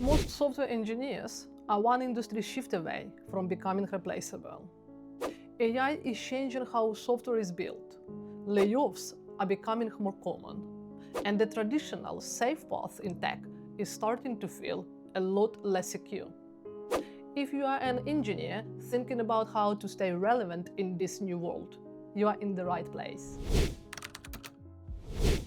Most software engineers are one industry shift away from becoming replaceable. AI is changing how software is built. Layoffs are becoming more common, and the traditional safe path in tech is starting to feel a lot less secure. If you are an engineer thinking about how to stay relevant in this new world, you are in the right place.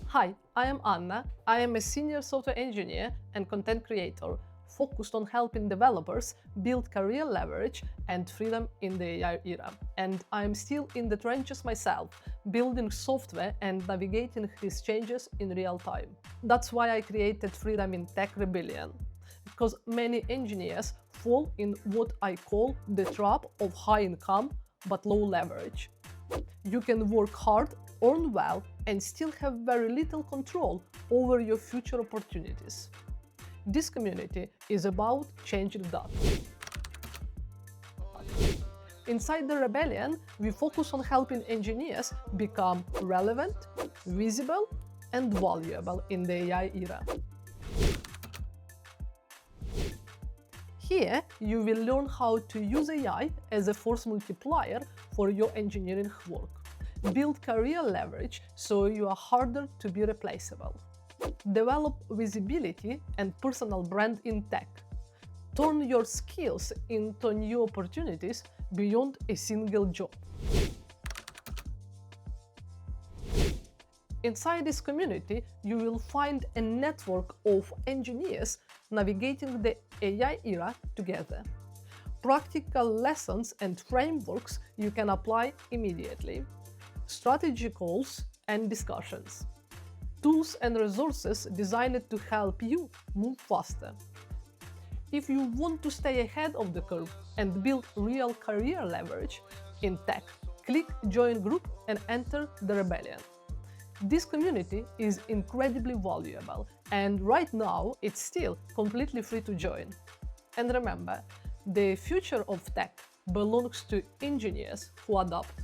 Hi, I am Anna. I am a senior software engineer and content creator focused on helping developers build career leverage and freedom in the AI era. And I am still in the trenches myself, building software and navigating these changes in real time. That's why I created Freedom in Tech Rebbelion, because many engineers fall in what I call the trap of high income but low leverage. You can work hard, earn well, and still have very little control over your future opportunities. This community is about changing that. Inside the Rebbelion, we focus on helping engineers become relevant, visible, and valuable in the AI era. Here, you will learn how to use AI as a force multiplier for your engineering work. Build career leverage so you are harder to be replaceable. Develop visibility and personal brand in tech. Turn your skills into new opportunities beyond a single job. Inside this community, you will find a network of engineers navigating the AI era together. Practical lessons and frameworks you can apply immediately. Strategy calls and discussions. Tools and resources designed to help you move faster. If you want to stay ahead of the curve and build real career leverage in tech, click Join Group and enter the Rebbelion. This community is incredibly valuable, and right now it's still completely free to join. And remember, the future of tech belongs to engineers who adapt.